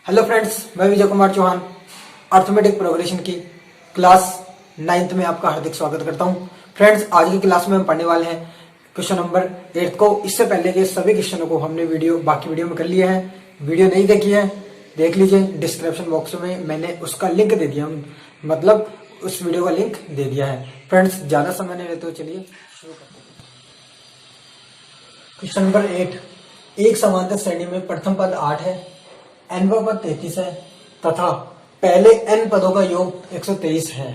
Hello friends, मैं Vijay Kumar Chauhan arithmetic progression की class 9th में आपका हार्दिक स्वागत करता हूं। फ्रेंड्स, आज की क्लास में हम पढ़ने वाले हैं क्वेश्चन नंबर 8 को। इससे पहले के सभी क्वेश्चनों को हमने बाकी वीडियो में कर लिया है। वीडियो नहीं देखी है, देख लीजिए, डिस्क्रिप्शन बॉक्स में मैंने उसका लिंक दे दिया, मतलब उस वीडियो का लिंक दे दिया है। फ्रेंड्स, ज्यादा समय नहीं लेते, चलिए शुरू करते हैं। क्वेश्चन नंबर 8, एक समांतर श्रेणी में प्रथम पद 8 है, nवा पद 33 है तथा पहले n पदों का योग 123 है,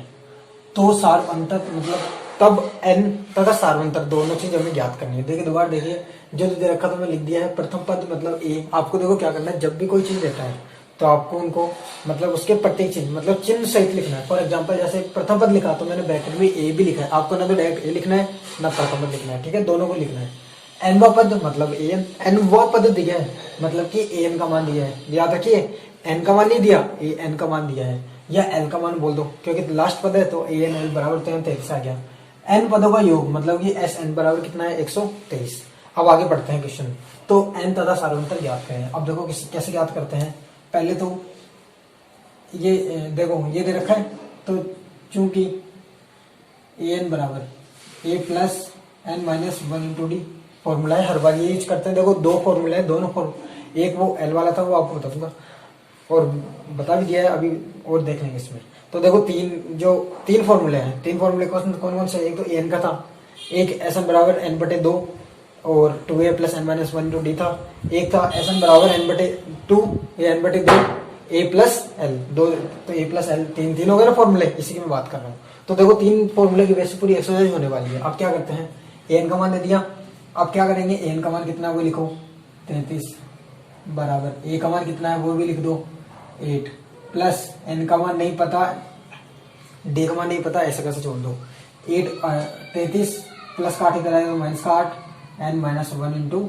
तो सार्वंतर मतलब तब n तथा सार्वंतर दोनों चीज हमें ज्ञात करनी है। देखिए, दोबारा देखिए, जो दे रखा था मैं लिख दिया है। प्रथम पद मतलब a। आपको देखो क्या करना है, जब भी कोई चीज देता है तो आपको उनको मतलब उसके प्रत्येक चिन्ह मतलब चिन्ह सहित लिखना है। फॉर एग्जाम्पल, जैसे प्रथम पद लिखा तो मैंने ब्रैकेट में a भी लिखा है। आपको ना तो डायरेक्ट a लिखना है ना प्रथम पद लिखना है, ठीक है, दोनों को लिखना है। nवा पद मतलब an, nवा पद दिया है मतलब कि an का मान दिया है। याद रखिए, n का मान नहीं दिया, an का मान दिया है, या l का मान बोल दो क्योंकि लास्ट पद है तो an l बराबर 33 आ गया। n पदों का योग मतलब कि sn बराबर कितना है 123। अब आगे बढ़ते हैं क्वेश्चन। तो n तथा सार्वंतर ज्ञात करें। अब देखो कैसे ज्ञात करते हैं। पहले तो ये देखो, ये दे रखा है तो चूंकि an बराबर a plus n minus 1 into D formula है, हर बार ये यूज करते हैं। देखो, दो फॉर्मूला है, दोनों एक वो एल वाला था, वो आपको बता दूंगा और बता भी दिया है अभी, और देख लेंगे इसमें। तो देखो, तीन फॉर्मूले हैं। तीन फॉर्मूले कौन कौन से? एक तो एन का था, एक एस एन बराबर एन बटे 2 और 2a plus n minus 1 into d था। एक था एस एन बराबर एन बटे 2 या एन बटे 2 ए प्लस एल, दो तो ए प्लस एल, तीन हो गए ना फॉर्मूले, इसी की मैं बात कर रहा हूँ। तो देखो, तीन फॉर्मूले की वजह से पूरी एक्सरसाइज होने वाली है। अब क्या करते हैं, एन का मान दे दिया। अब क्या करेंगे, एन का मान कितना है वो लिखो 33 बराबर ए का मान कितना है वो भी लिख दो 8 प्लस एन का मान नहीं पता, डी का मान नहीं पता, ऐसे कैसे छोड़ दो 8 33 प्लस का 8 इधर आएगा माइनस का 8 एन माइनस 1 इंटू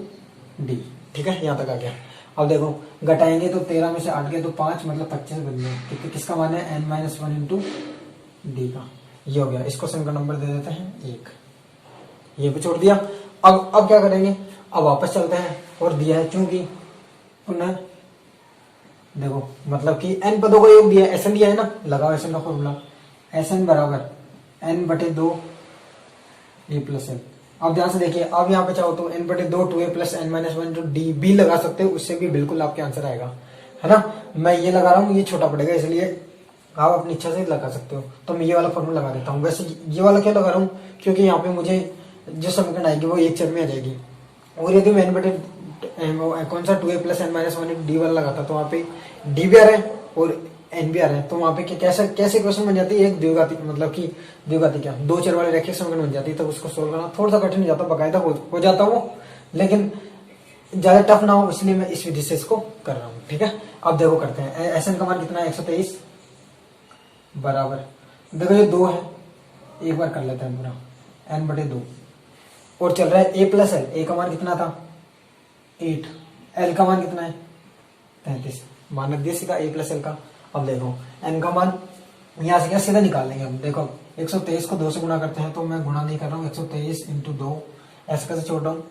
डी। ठीक है, यहाँ तक आ गया। अब देखो, घटाएंगे तो 13 में से 8 गए तो 5 मतलब 25 बन गया, क्योंकि किसका मान है एन माइनस 1 इंटू डी का। ये हो गया। इस क्वेश्चन का नंबर दे देते हैं 1, ये भी छोड़ दिया। अब क्या करेंगे, अब वापस चलते हैं और दिया है चूंकि पुनः देखो मतलब कि n पदों का योग दिया है, एसएन दिया है ना, लगाओ एसएन का फॉर्मूला, एसएन बराबर n बटे 2 ए प्लस एल। अब ध्यान से देखिए, अब यहाँ पे चाहो तो n बटे 2 2a plus n minus 1 into d भी लगा सकते हो, उससे भी बिल्कुल आपके आंसर आएगा, है ना। मैं ये लगा रहा हूँ, ये छोटा पड़ेगा, इसलिए आप अपनी इच्छा से लगा सकते हो। तो मैं ये वाला फॉर्मूला लगा देता हूँ। वैसे ये वाला क्यों लगा रहा हूँ, क्योंकि यहाँ पे मुझे जो समीकरण आएगी वो एक चर में आ जाएगी। और यदि मैं n बटे कौन सा 2a plus n minus 1 D वाला लगाता तो वहाँ पे डी भी आ रहा है और n भी आ रहा है, तो वहाँ पे कैसे क्वेश्चन बन जाती है, एक द्विघाती मतलब कि द्विघाती क्या, दो चर वाले रेखीय समीकरण बन जाती है। तो उसको सोल्व करना थोड़ा सा कठिन हो जाता, बकायदा हो जाता वो, लेकिन ज्यादा टफ ना हो, इसलिए मैं इस विधि से इसको कर रहा हूँ। ठीक है, अब देखो करते हैं। एस एन का मान कितना है 123 बराबर, देखो ये 2 है, एक बार कर लेते हैं पूरा, n बटे 2 और चल रहा है a प्लस एल। ए का मान कितना था 8, एल का मान कितना है 33, मान रख दिया सीधा a प्लस एल का। अब देखो n का मान यहाँ से क्या सीधा निकाल लेंगे। अब देखो 123 को 2 से गुणा करते हैं, तो मैं गुणा नहीं कर रहा हूँ, 123 इंटू 2 ऐसे कैसे छोड़ रहा हूँ,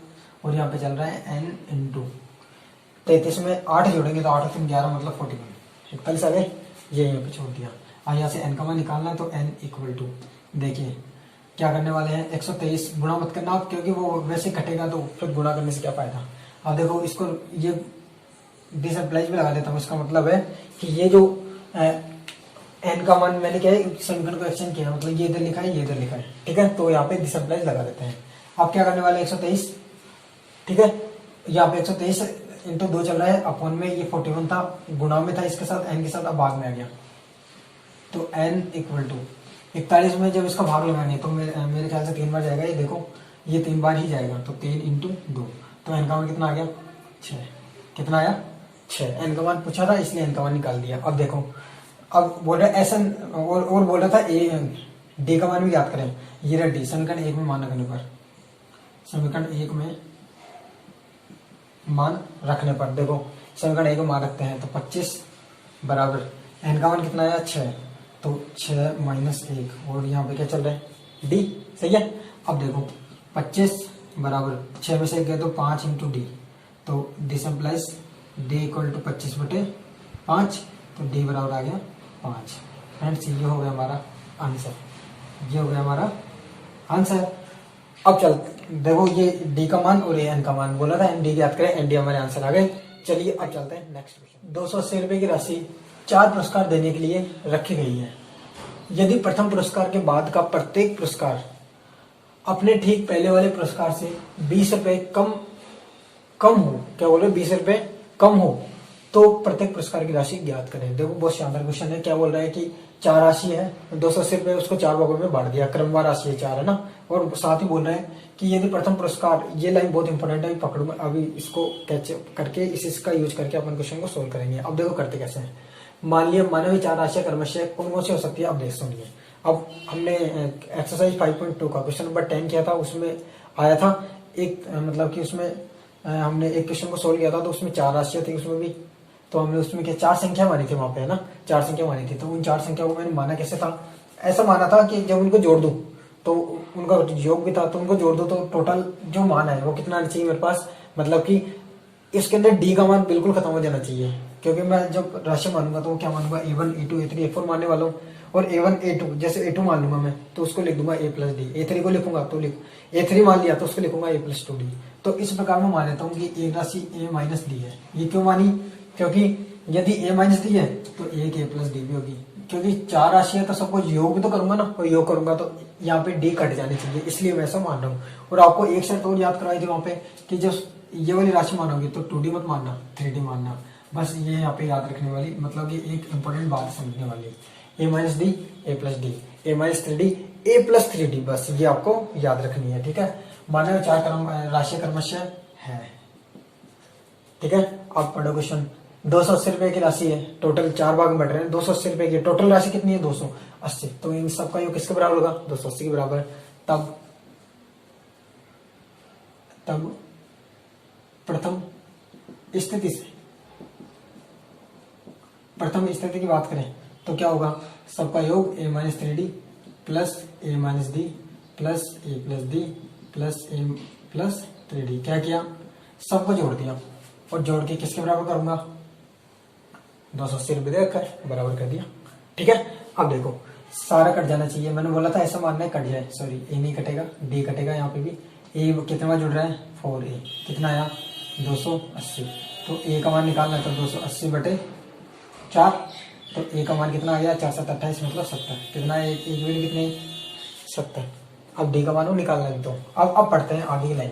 और यहाँ पे चल रहा है n इंटू 33 में 8 जोड़ेंगे तो 8 3 11 मतलब 41, 41 आ गए, ये यहाँ पे छोड़ दिया। यहाँ से n का मान निकालना है, तो n इक्वल टू देखिए क्या करने वाले हैं, 123 गुणा मत करना आप, क्योंकि वो वैसे कटेगा तो फिर गुणा करने से क्या फायदा। अब देखो, इसको ये डिसप्लाइज में लगा देता हूँ। इसका मतलब है कि ये जो n का मान मैंने क्या है समीकरण को एक्सचेंज किया, मतलब ये इधर लिखा है, ये इधर लिखा है, ठीक है, तो यहाँ पे डिसप्लाइज लगा देते हैं। अब क्या करने वाले 123, ठीक है, यहाँ पे 123 इंटू 2 चल रहा है, अपॉन में ये 41 था, गुणा में था इसके साथ n के साथ, अब भाग में आ गया, तो n इक्वल टू 41 में जब इसका भाग लगाएंगे तो मेरे ख्याल से 3 बार जाएगा। ये देखो, ये 3 बार ही जाएगा, तो 3 इंटू 2, तो n का मान कितना आ गया 6। कितना आया 6। n का मान पूछा था इसलिए n का मान निकाल दिया। अब देखो, अब बोल रहा है एस एन और बोल रहा था ए डी का मान भी याद करें। ये रहा डी, समीकरण 1 में मान रखने पर, समीकरण 1 में मान रखने पर देखो समीकरण 1 में मान रखते हैं, तो 25 बराबर n का मान कितना आया 6, तो 6 माइनस 1, और यहाँ पे क्या चल रहा है डी, सही है। अब देखो 25 बराबर 6 में से 1 गया तो 5 इंटू डी, तो this implies d equal to 25 बटे 5, तो डी बराबर आ गया 5। फ्रेंड्स ये हो गया हमारा आंसर, ये हो गया हमारा आंसर। अब चल देखो ये डी का मान और ये एन का मान बोला था, एन डी याद करें, एन डी हमारे आंसर आ गए। चलिए अब चलते हैं नेक्स्ट क्वेश्चन। 280 रुपए की राशि 4 पुरस्कार देने के लिए रखी गई है। यदि प्रथम पुरस्कार के बाद का प्रत्येक पुरस्कार अपने ठीक पहले वाले पुरस्कार से 20 रुपए कम हो, क्या बोल रहे 20 रुपए कम हो, तो प्रत्येक पुरस्कार की राशि ज्ञात करें। देखो बहुत शानदार क्वेश्चन है। क्या बोल रहा है कि 4 राशि है, 280 रुपए उसको 4 भागों में बांट दिया, क्रमवार राशि है 4 है ना। और साथ ही बोल रहे हैं कि यदि प्रथम पुरस्कार, ये लाइन बहुत इंपॉर्टेंट है, पकड़ो अभी इसको कैच करके इसका यूज करके अपन क्वेश्चन को सोल्व करेंगे। अब देखो करते कैसे हैं। मान लिया मानव 4 राशियां क्रमशः कौन कौन सी हो सकती है, अब देख सुनिए। अब हमने एक्सरसाइज 5.2 का क्वेश्चन नंबर 10 किया था, उसमें आया था एक मतलब कि उसमें हमने एक क्वेश्चन को सोल्व किया था, तो उसमें 4 राशियां थी उसमें भी, तो हमने उसमें क्या 4 संख्या मानी थी वहां पे, है ना, 4 संख्या मानी थी। तो उन 4 संख्या को मैंने माना कैसे था, ऐसा माना था कि जब उनको जोड़ दूं तो उनका योग भी था, तो उनको जोड़ दो तो टोटल जो मान है वो कितना आना चाहिए मेरे पास, मतलब कि इसके अंदर डी का मान बिल्कुल खत्म हो जाना चाहिए। क्योंकि मैं जब राशि मानूंगा तो क्या मानूंगा, A1 A2 A3 A4 मानने वाला हूँ। और A1 A2 जैसे A2 मान लूंगा मैं तो उसको लिख दूंगा A प्लस डी, A3 को लिखूंगा तो A3 मान लिया तो उसको लिखूंगा A प्लस 2D। तो इस प्रकार मैं मान लेता हूँ कि एक राशि A माइनस डी है। ये क्यों मानी, क्योंकि यदि A माइनस डी है तो एक A प्लस डी भी होगी, क्योंकि 4 राशि है तो सबको योग भी तो करूंगा ना, और योग करूंगा तो यहाँ पे डी कट जाने चाहिए, इसलिए मैं ऐसा मान रहा हूँ। और आपको एक शर्त और याद करवाई थी वहां पे कि जब ये वाली राशि मानोगे तो 2D मत मानना, 3D मानना। बस ये यहाँ पे याद रखने वाली, मतलब ये एक इंपॉर्टेंट बात समझने वाली, A minus D A plus D, A minus 3D A plus 3D, बस ये आपको याद रखनी है, ठीक है। मानव 4 राशि क्रमशः है, ठीक है। अब पढ़ो क्वेश्चन। 280 रुपए की राशि है, टोटल 4 भाग में बट रहे हैं। 280 रुपए की टोटल राशि कितनी है, 280। तो इन सबका योग किसके बराबर होगा, 280 के बराबर। तब प्रथम स्थिति की बात करें तो क्या होगा, सबका योग A minus 3D plus A minus D plus A plus D plus A plus 3D। क्या किया, सबको जोड़ दिया और जोड़ के किसके बराबर करूंगा, 280 रुपए देकर बराबर कर दिया, ठीक है। अब देखो सारा कट जाना चाहिए, मैंने बोला था ऐसा मानना है कट जाए, सॉरी A नहीं कटेगा, D कटेगा। यहाँ पे भी A कितना जुड़ रहा है, 4A, कितना आया 280। तो A का मान निकालना है तो 280 बटे 4, तो A का मान कितना आ गया, 4 7 28 मतलब 70। कितना है, एक यूनिट कितने 70। अब D का मान निकालना है। तो अब पढ़ते हैं आगे की लाइन।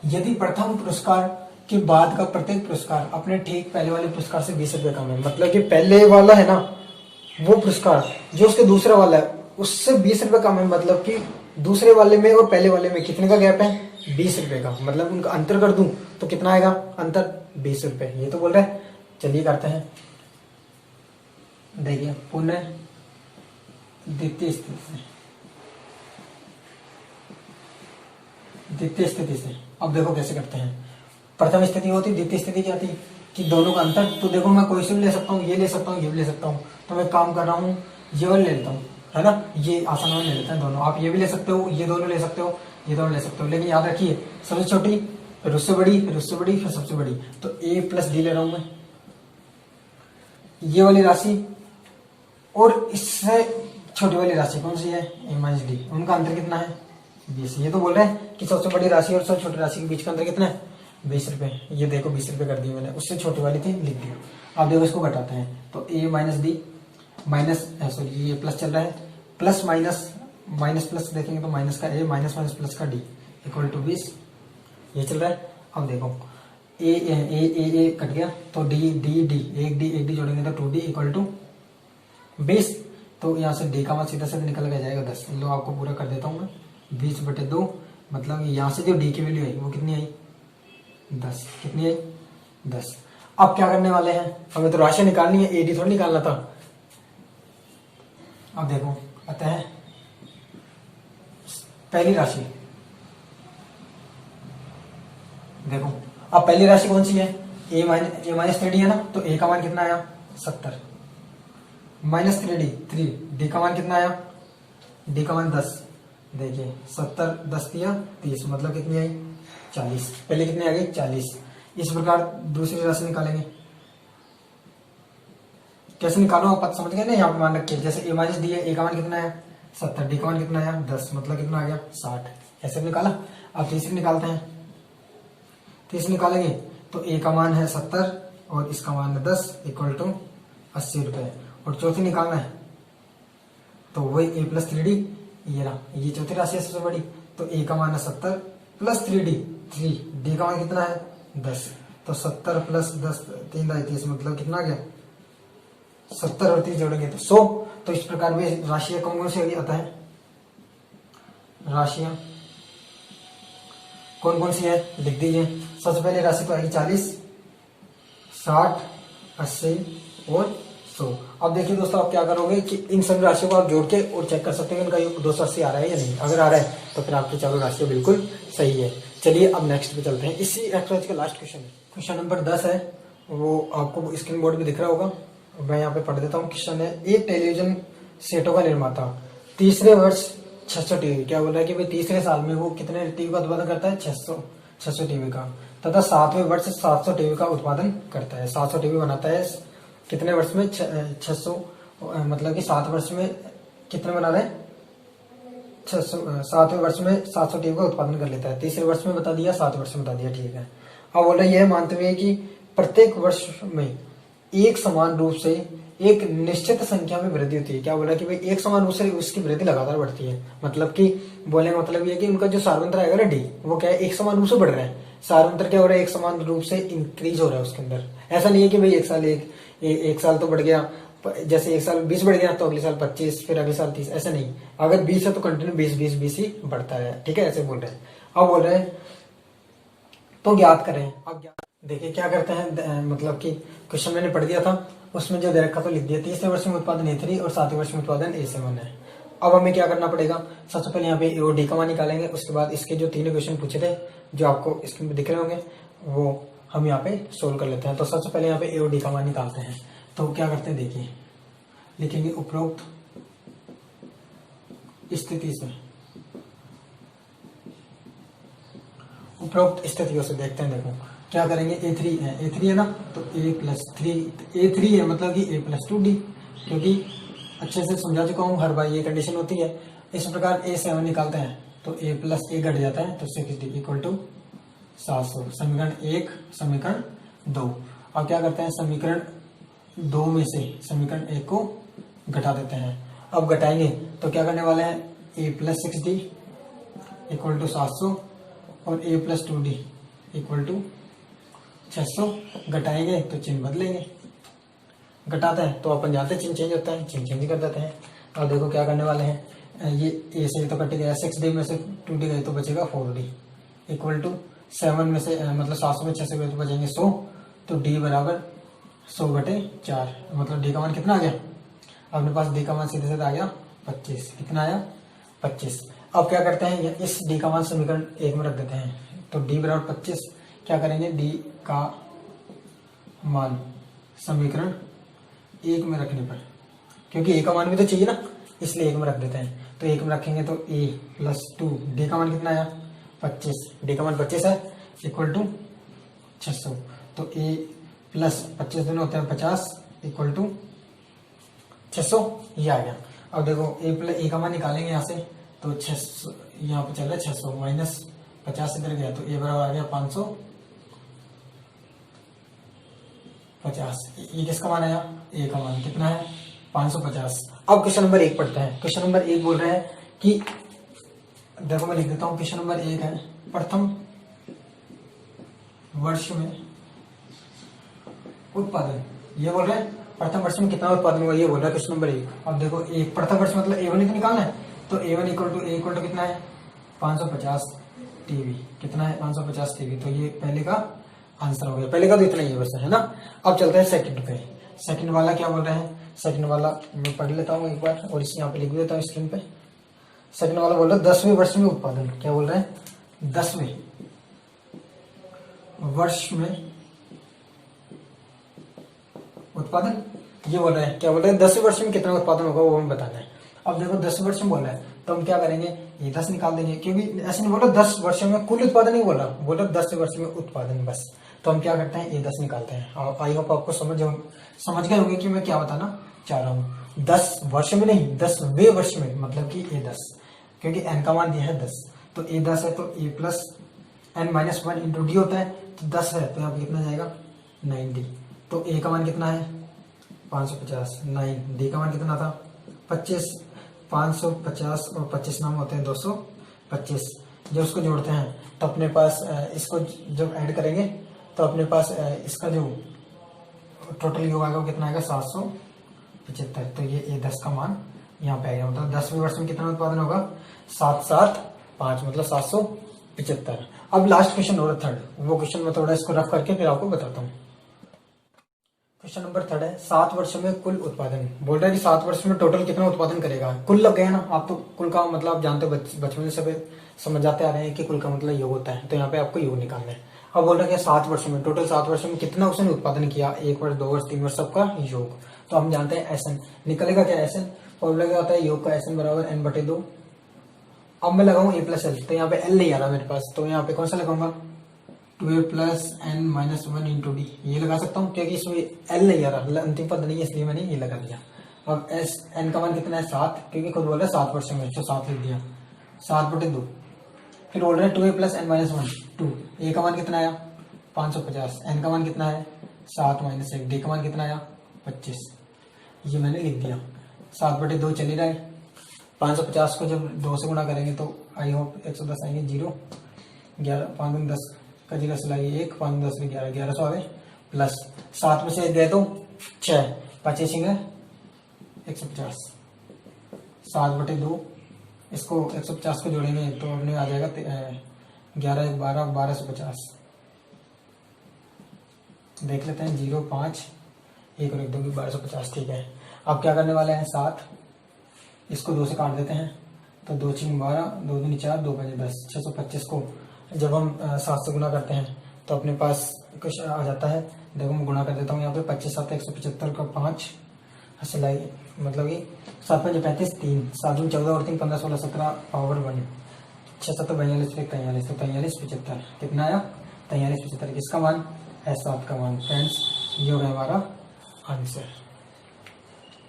यदि प्रथम पुरस्कार के बाद का प्रत्येक पुरस्कार अपने ठीक पहले वाले पुरस्कार से 20 रुपए कम है, मतलब कि पहले वाला है ना वो पुरस्कार जो उसके दूसरे वाला है उससे 20 रुपए कम है, मतलब कि दूसरे वाले में और पहले वाले में कितने का गैप है, 20 रुपए का। मतलब उनका अंतर कर दूं तो कितना आएगा, अंतर 20 रुपए, ये तो बोल रहे हैं। चलिए करते हैं, देखिए पुनः द्वितीय स्थिति से अब देखो कैसे करते हैं। प्रथम स्थिति होती, द्वितीय स्थिति क्या थी कि दोनों का अंतर। तो देखो मैं कोई से भी ले सकता हूँ, ये ले सकता हूँ, ये भी ले सकता हूँ। तो मैं काम कर रहा हूँ ये वाले ले लेता हूँ, है ना, ये आसान वाले ले लेते हैं दोनों। आप ये भी ले सकते हो, ये दोनों ले सकते हो, ये दोनों ले सकते हो, लेकिन याद रखिए सबसे छोटी फिर उससे बड़ी फिर उससे बड़ी फिर सबसे बड़ी। तो A प्लस डी ले रहा हूं मैं, ये वाली राशि और इससे छोटी वाली राशि कौन सी है, A माइनस डी। उनका अंतर कितना है, 20। ये तो बोल रहे हैं कि सबसे बड़ी राशि और सबसे छोटी राशि के बीच का अंतर कितना है, 20 रुपए। ये देखो 20 रुपए कर दिए मैंने, उससे छोटी वाली थी लिख दिया। अब देखो इसको घटाते हैं तो A minus D minus sorry ये प्लस चल रहा है, प्लस माइनस माइनस प्लस देखेंगे तो माइनस का A माइनस माइनस प्लस का D इक्वल टू 20, ये चल रहा है। अब देखो ए कट गया तो डी एक डी जोड़ेंगे तो 2D इक्वल टू 20। तो यहाँ से D का मान सीधा सीधा निकल के जाएगा 10। लो आपको पूरा कर देता हूँ मैं, 20 बटे 2, मतलब यहाँ से जो D की वैल्यू आई वो कितनी आई, 10। कितनी आई, 10। अब क्या करने वाले हैं, हमें तो राशि निकालनी है, AD थोड़ा निकालना था। अब देखो अतः पहली राशि देखो, अब पहली राशि कौन सी है, A माइनस 3D है ना। तो A का मान कितना आया, 70 माइनस 3D 3, D का मान कितना आया, D का मान 10। देखिए 70 10 दिया 30, मतलब कितनी आई, 40। पहले कितनी आ गई, 40। इस प्रकार दूसरी राशि निकालेंगे कैसे निकालो आप पता समझ गए ना, यहाँ पे मान रखिए जैसे ए माइनस डी है, ए का मान कितना है 70, डी का मान कितना है 10, मतलब कितना आ गया 60, ऐसे निकाला। अब तीसरी निकालते हैं, तीसरी निकालेंगे तो ए का मान है 70 और इसका मान है 10 इक्वल टू 80 रुपए। और चौथी निकालना है तो वही ए प्लस 3D, ये रहा, ये चौथी राशि है सबसे बड़ी, तो ए का मान है 70 प्लस 3D, डी का मान कितना है 10, तो 70 प्लस 10 3 30, मतलब कितना आ गया 70 और 30 जोड़ेंगे तो 100। तो इस प्रकार भी राशियां कौन कौन सी आता है, राशियां कौन कौन सी है लिख दीजिए। सबसे पहले राशि तो आएगी 40, 60, 80 और 100। अब देखिए दोस्तों आप क्या करोगे कि इन सभी राशियों को आप जोड़ के और चेक कर सकते हैं इनका योग 280 आ रहा है या नहीं। अगर आ रहा है तो फिर आपकी चारों राशियां बिल्कुल सही है। चलिए अब नेक्स्ट पे चलते हैं। इसी एक्सरसाइज का लास्ट क्वेश्चन है, क्वेश्चन नंबर 10 है, वो आपको स्क्रीन बोर्ड पे दिख रहा होगा, मैं यहाँ पे पढ़ देता हूँ। क्वेश्चन है, एक टेलीविजन सेटों का निर्माता तीसरे वर्ष 600 टीवी, क्या बोल रहा है कि भाई तीसरे साल में वो कितने टीवी का उत्पादन करता है 600 टीवी का, तथा 7वें वर्ष 700 टीवी का उत्पादन करता है। 700 टीवी बनाता है कितने वर्ष में 600, मतलब कि 7 वर्ष में कितने बना रहे हैं 7वें वर्ष में 700 टीवी का उत्पादन कर लेता है। तीसरे वर्ष में बता दिया, 7 वर्ष में बता दिया, ठीक है। अब बोल रहा है यह मानते हुए कि प्रत्येक वर्ष में एक समान रूप से एक निश्चित संख्या में वृद्धि होती है। क्या बोला कि भाई एक समान रूप से उसकी वृद्धि लगातार बढ़ती है, मतलब कि बोलने का मतलब ये कि उनका जो सार्वंतर आएगा ना डी, वो क्या है एक समान रूप से बढ़ रहा है। सार्वंतर क्या हो रहा है, एक समान रूप से इंक्रीज हो रहा है उसके अंदर। ऐसा नहीं है कि भाई एक साल तो बढ़ गया, जैसे एक साल 20 बढ़ गया तो अगले साल 25, फिर अगले साल 30, ऐसा नहीं। अगर 20 है तो कंटिन्यू 20 ही बढ़ता है, ठीक है, ऐसे बोल रहे हैं। अब बोल रहे हैं तो ज्ञात करें। अब देखिए क्या करते हैं, मतलब कि क्वेश्चन मैंने पढ़ दिया था, उसमें जो दे रखा तो लिख दिया। तीसरे वर्ष में उत्पादन A3 और 7वें वर्ष में उत्पादन A7 है। अब हमें क्या करना पड़ेगा, सबसे पहले यहाँ पे ए और डी का मान निकालेंगे। उसके बाद इसके जो 3 क्वेश्चन पूछे थे जो आपको स्क्रीन पे दिख रहे होंगे वो हम यहाँ पे सोल्व कर लेते हैं। तो सबसे पहले यहाँ पे ए और डी का मान निकालते हैं। तो क्या करते हैं, देखिए लिखेंगे उपरोक्त स्थिति से, उपरोक्त स्थितियों से देखते हैं। देखो क्या करेंगे, A3 है ना, तो A+3 है, मतलब कि A+2D, क्योंकि अच्छे से समझा चुका हूँ हर बार ये कंडीशन होती है। इस प्रकार A7 निकालते हैं तो A+A घट जाता है तो 6D इक्वल टू 700। समीकरण 1, समीकरण 2। अब क्या करते हैं, समीकरण 2 में से समीकरण 1 को घटा देते हैं। अब घटाएंगे तो क्या करने वाले हैं, A+6D इक्वल टू 700 और A+2D इक्वल टू 600। घटाएंगे तो चिन्ह बदलेंगे, घटाते हैं तो अपन जानते हैं चिन्ह चेंज होता है, चिन्ह चेंज कर देते हैं। अब देखो क्या करने वाले हैं, ये ए से तो कट गया, 6D में से 2D गए तो बचेगा 4D इक्वल टू 7 में से मतलब 700 में 600 गए तो बचेंगे 100, तो D बराबर 100/4, मतलब D का मान कितना आ गया, अपने पास D का मान सीधे सीधे आ गया 25। कितना आया 25। अब क्या करते हैं, इस D का मान समीकरण 1 में रख देते हैं, तो D बराबर 25। क्या करेंगे, D का मान समीकरण 1 में रखने पर, क्योंकि A का मान भी तो चाहिए ना, इसलिए 1 में रख देते हैं। तो 1 में रखेंगे तो A+2, D का मान कितना आया 25, D का मान 25 है इक्वल टू 600, तो A+25 दोनों होते हैं 50 इक्वल टू 600, ये आ गया। अब देखो A का मान निकालेंगे यहाँ से, तो 600 यहाँ पे चल रहा है 600 माइनस 50 इधर गया तो A बराबर आ गया 550। ये किसका मान आया, A का मान कितना है 550। अब क्वेश्चन नंबर 1 पढ़ते हैं। क्वेश्चन नंबर 1 बोल रहे हैं कि देखो मैं लिख देता हूँ, क्वेश्चन नंबर 1 है, प्रथम वर्ष में उत्पादन, ये बोल रहे हैं प्रथम वर्ष में कितना उत्पादन हुआ, ये बोल रहा है क्वेश्चन नंबर 1। अब देखो एक प्रथम वर्ष मतलब A1 ही तो निकालना है, तो A1 इक्वल टू कितना है 550 टीवी, कितना है 550 टीवी, तो ये पहले का आंसर हो गया। पहले का तो इतना ही वर्ष है ना। अब चलते हैं सेकंड पे। सेकंड वाला क्या बोल रहे हैं, सेकंड वाला मैं पढ़ लेता हूँ एक बार और इसे यहाँ पे लिख देता हूँ स्क्रीन पे। सेकंड वाला बोल रहा है 10वें वर्ष में उत्पादन, क्या बोल रहे हैं 10वें वर्ष में उत्पादन, ये बोल रहे हैं, क्या बोल रहे हैं 10वें वर्ष में कितना उत्पादन होगा वो हमें बताना है। अब देखो 10 वर्ष में बोल रहा है तो हम क्या करेंगे, ये 10 निकाल देंगे, क्योंकि ऐसे नहीं बोला 10 वर्षों में कुल उत्पादन नहीं बोल रहा 10 वर्ष में उत्पादन बस। तो हम क्या करते हैं A10 निकालते हैं। आई होप आपको समझ गए होंगे कि मैं क्या बताना चाह रहा हूँ। 10 वर्ष में नहीं, 10वें वर्ष में, मतलब कि A10, क्योंकि n का मान दिया है 10, तो A10 है तो A plus n-1 into D होता है, तो 10 है तो यहाँ पे कितना जाएगा 9D। तो A का मान कितना है 550, 9, D का मान कितना था 25, 550 और 25 नाम होते हैं 225। जब उसको जोड़ते हैं तो अपने पास इसको जब ऐड करेंगे तो अपने पास इसका जो टोटल योग आएगा वो कितना आएगा 775। तो ये A10 का मान यहाँ पे आएगा, मतलब 10वें वर्ष में कितना उत्पादन होगा 775, मतलब 775। अब लास्ट क्वेश्चन हो रहा थर्ड, वो क्वेश्चन में थोड़ा इसको रफ करके फिर आपको बताता हूँ। क्वेश्चन नंबर थर्ड है 7 वर्षों में कुल उत्पादन। बोल रहा है कि 7 वर्ष में टोटल कितना उत्पादन करेगा। कुल लग गया ना, आप तो कुल का मतलब आप जानते हो, बचपन से समझ जाते आ रहे हैं कि कुल का मतलब योग होता है, तो यहाँ पे आपको योग निकालना है। अब बोल रहा है कि 7 वर्षों में, टोटल 7 वर्षों में कितना उसने उत्पादन किया, 1 वर्ष 2 वर्ष 3 वर्ष सबका योग। तो हम जानते हैं SN निकलेगा क्या, SN फॉर्मूला क्या होता है, योग का SN बराबर n/2। अब मैं लगाऊं A प्लस L, तो यहाँ पे L नहीं आ रहा मेरे पास, तो यहाँ पे कौन सा लगाऊंगा 2A plus n-1 into D, ये लगा सकता हूँ क्योंकि इसमें L नहीं आ रहा, अंतिम पद नहीं है, इसलिए मैंने ये लगा दिया। अब n का मान कितना है 7, क्योंकि खुद बोल रहा है 7 वर्षों में, तो 7 लिख दिया, 7/2। फिर बोल रहे हैं 2A प्लस n-1 2, A का मान कितना आया 550, n का मान कितना है 7 - 1, D का मान कितना आया 25, ये मैंने लिख दिया। 7/2 चल ही रहा है, 550 को जब 2 से गुणा करेंगे तो आई होप 110 आएंगे, 0 11 5 × 10 का 0 से लाइए 1, 5 × 10 11 1100 आ गए, प्लस 7 में से 1 गए तो 6, 25 गए 150, 7/2 इसको 150 को जोड़ेंगे तो अपने आ जाएगा 11 1 12 1250। देख लेते हैं 0 5 1 और 1 2 1250, ठीक है। अब क्या करने वाले हैं 7, इसको 2 से काट देते हैं, तो 2 × 12 2 दूनी 4 2 × 10 625 को जब हम 7 से गुना करते हैं तो अपने पास कुछ आ जाता है। देखो मैं गुणा कर देता हूँ यहाँ पे 25 7 175 का 5 सिलाई, मतलब कि 7 5 35 3 7 दूनी 14 और 3 15 16 17 पावर 1 6 7 42 43 तो 43 75 कितना आया 43 75। किसका मान है 7 का मान। फ्रेंड्स ये हो गया हमारा आंसर।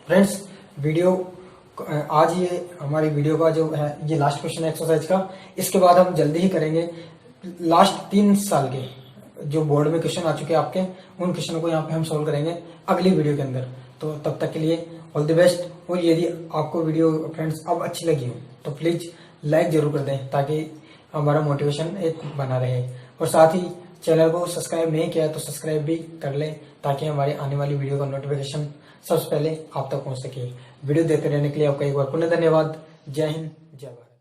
फ्रेंड्स वीडियो आज ये हमारी वीडियो का जो है ये लास्ट क्वेश्चन है एक्सरसाइज का। इसके बाद हम जल्दी ही करेंगे लास्ट 3 साल के जो बोर्ड में क्वेश्चन आ चुके हैं आपके, उन क्वेश्चनों को यहाँ पे हम सोल्व करेंगे अगली वीडियो के अंदर। तो तब तक के लिए ऑल द बेस्ट। और यदि आपको वीडियो फ्रेंड्स अब अच्छी लगी हो तो प्लीज लाइक जरूर कर दें ताकि हमारा मोटिवेशन एक बना रहे, और साथ ही चैनल को सब्सक्राइब नहीं किया तो सब्सक्राइब भी कर लें ताकि हमारी आने वाली वीडियो का नोटिफिकेशन सबसे पहले आप तक पहुंच सके। वीडियो देखते रहने के लिए आपका एक बार पुनः धन्यवाद। जय हिंद, जय भारत।